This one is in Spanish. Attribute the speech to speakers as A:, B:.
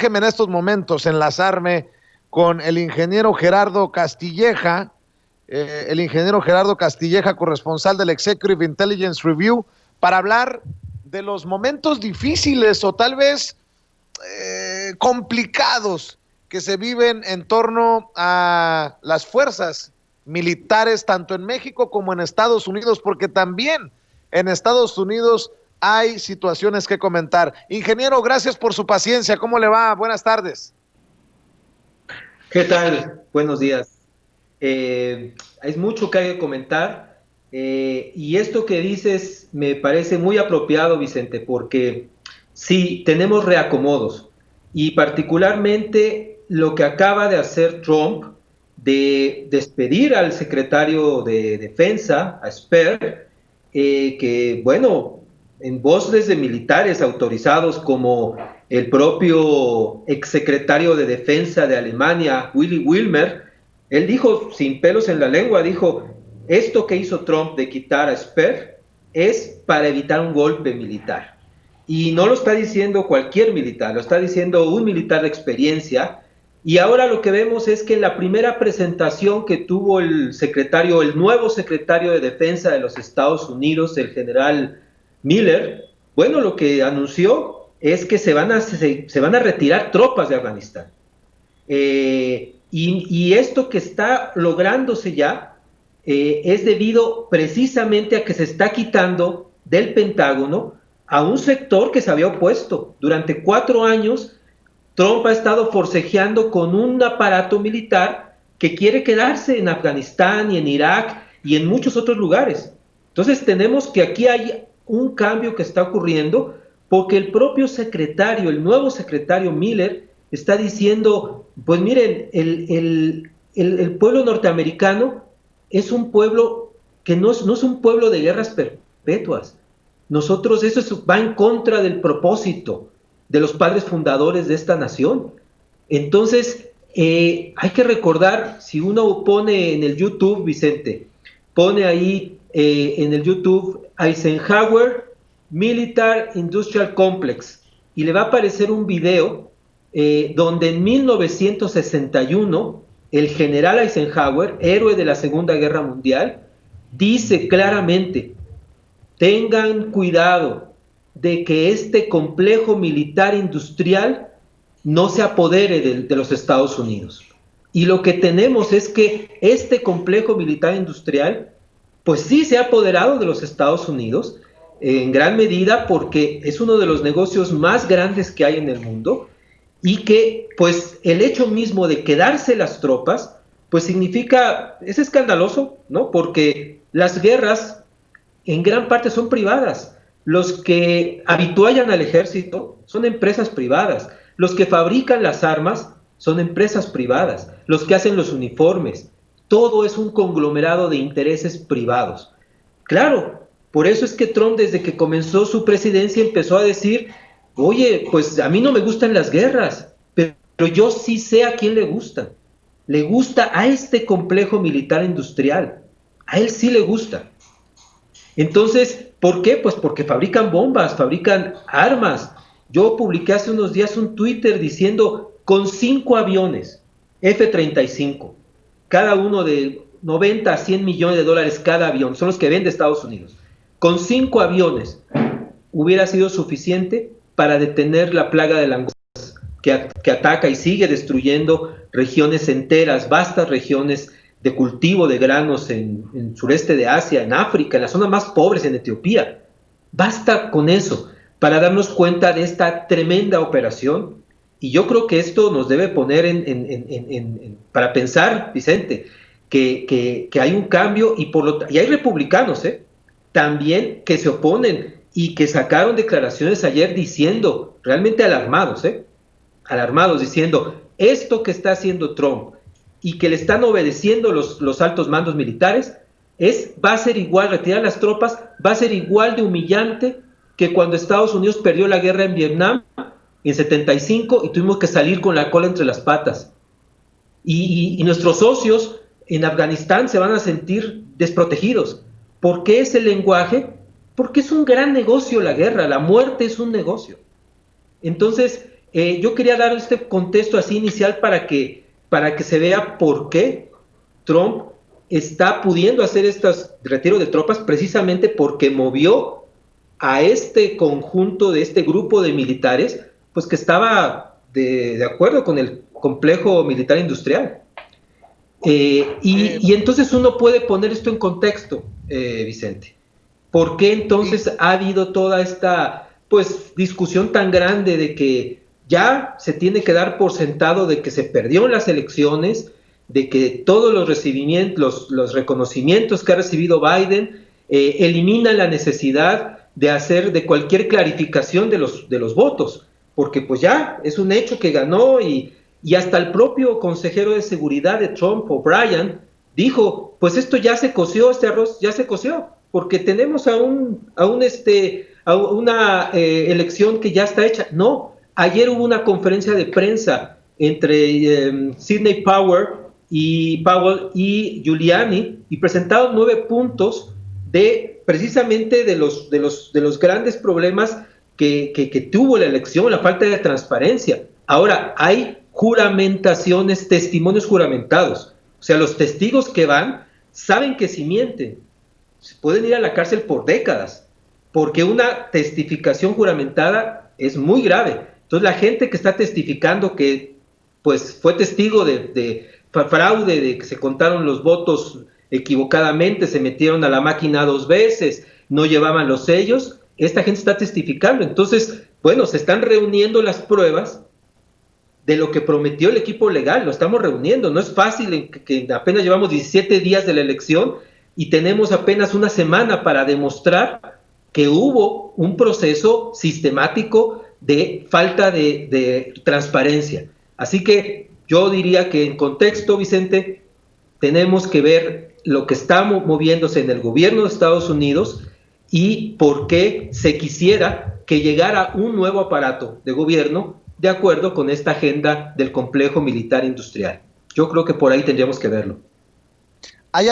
A: Déjeme en estos momentos enlazarme con el ingeniero Gerardo Castilleja, corresponsal del Executive Intelligence Review, para hablar de los momentos difíciles o tal vez complicados que se viven en torno a las fuerzas militares, tanto en México como en Estados Unidos, porque también en Estados Unidos hay situaciones que comentar. Ingeniero, gracias por su paciencia. ¿Cómo le va? Buenas tardes.
B: ¿Qué tal? Buenos días. Hay mucho que hay que comentar y esto que dices me parece muy apropiado, Vicente, porque sí, tenemos reacomodos y particularmente lo que acaba de hacer Trump de despedir al secretario de Defensa, a Esper, que bueno, en voces de militares autorizados como el propio exsecretario de Defensa de Alemania, Willy Wilmer, él dijo, sin pelos en la lengua, dijo, esto que hizo Trump de quitar a Esper es para evitar un golpe militar. Y no lo está diciendo cualquier militar, lo está diciendo un militar de experiencia. Y ahora lo que vemos es que en la primera presentación que tuvo el nuevo secretario de Defensa de los Estados Unidos, el general Miller, bueno, lo que anunció es que se van a retirar tropas de Afganistán. Y esto que está lográndose ya es debido precisamente a que se está quitando del Pentágono a un sector que se había opuesto. Durante 4 años, Trump ha estado forcejeando con un aparato militar que quiere quedarse en Afganistán y en Irak y en muchos otros lugares. Entonces tenemos que aquí hay un cambio que está ocurriendo porque el propio secretario, el nuevo secretario Miller, está diciendo, pues miren, el pueblo norteamericano es un pueblo que no es un pueblo de guerras perpetuas. Nosotros, va en contra del propósito de los padres fundadores de esta nación. Entonces, hay que recordar, si uno pone en el YouTube, Vicente, pone ahí en el YouTube Eisenhower Military Industrial Complex y le va a aparecer un video donde en 1961 el general Eisenhower, héroe de la Segunda Guerra Mundial, dice claramente, tengan cuidado de que este complejo militar industrial no se apodere de los Estados Unidos. Y lo que tenemos es que este complejo militar industrial, pues sí se ha apoderado de los Estados Unidos, en gran medida porque es uno de los negocios más grandes que hay en el mundo y que pues el hecho mismo de quedarse las tropas, pues significa, es escandaloso, ¿no? Porque las guerras en gran parte son privadas. Los que habituallan al ejército son empresas privadas. Los que fabrican las armas son empresas privadas. Los que hacen los uniformes. Todo es un conglomerado de intereses privados. Claro, por eso es que Trump desde que comenzó su presidencia empezó a decir, oye, pues a mí no me gustan las guerras, pero yo sí sé a quién le gustan. Le gusta a este complejo militar industrial. A él sí le gusta. Entonces, ¿por qué? Pues porque fabrican bombas, fabrican armas. Yo publiqué hace unos días un Twitter diciendo con 5 aviones F-35, cada uno de 90 a 100 millones de dólares cada avión, son los que vende Estados Unidos. Con 5 aviones hubiera sido suficiente para detener la plaga de langostas que ataca y sigue destruyendo regiones enteras, vastas regiones de cultivo de granos en sureste de Asia, en África, en las zonas más pobres, en Etiopía. Basta con eso para darnos cuenta de esta tremenda operación. Y yo creo que esto nos debe poner para pensar, Vicente, que hay un cambio y hay republicanos también que se oponen y que sacaron declaraciones ayer diciendo, realmente alarmados, diciendo, esto que está haciendo Trump y que le están obedeciendo los altos mandos militares, va a ser igual, retirar las tropas, va a ser igual de humillante que cuando Estados Unidos perdió la guerra en Vietnam en 75 y tuvimos que salir con la cola entre las patas. Y nuestros socios en Afganistán se van a sentir desprotegidos. ¿Por qué ese lenguaje? Porque es un gran negocio la guerra, la muerte es un negocio. Entonces, Yo quería dar este contexto así inicial para que se vea por qué Trump está pudiendo hacer estos retiro de tropas precisamente porque movió a este conjunto de este grupo de militares, pues que estaba de acuerdo con el complejo militar industrial.
A: Eh,
B: Y entonces uno puede poner esto en contexto, Vicente. ¿Por qué
A: y,
B: entonces ha habido toda esta pues discusión tan grande de que ya se tiene que dar por sentado de que se perdió en las elecciones, de que todos los recibimientos, los reconocimientos que ha recibido Biden eliminan la necesidad de hacer de cualquier clarificación de los votos, porque pues ya es un hecho que ganó y hasta el propio consejero de seguridad de Trump, O'Brien, dijo, pues esto ya se coció, este arroz ya se coció, porque tenemos a una elección que ya está hecha. No, ayer hubo una conferencia de prensa entre Sidney Powell y Giuliani y presentaron 9 puntos de precisamente de los grandes problemas que tuvo la elección, la falta de transparencia. Ahora, hay juramentaciones, testimonios juramentados. O sea, los testigos que van saben que si mienten, pueden ir a la cárcel por décadas, porque una testificación juramentada es muy grave. Entonces, la gente que está testificando que pues fue testigo de fraude, de que se contaron los votos equivocadamente, se metieron a la máquina 2 veces, no llevaban los sellos, esta gente está testificando. Entonces, bueno, se están reuniendo las pruebas de lo que prometió el equipo legal, lo estamos reuniendo, no es fácil que apenas llevamos 17 días de la elección y tenemos apenas una semana para demostrar que hubo un proceso sistemático de falta de transparencia. Así que yo diría que en contexto, Vicente, tenemos que ver lo que está moviéndose en el gobierno de Estados Unidos y por qué se quisiera que llegara un nuevo aparato de gobierno de acuerdo con esta agenda del complejo militar industrial. Yo creo que por ahí tendríamos que verlo.
A: ¿Hay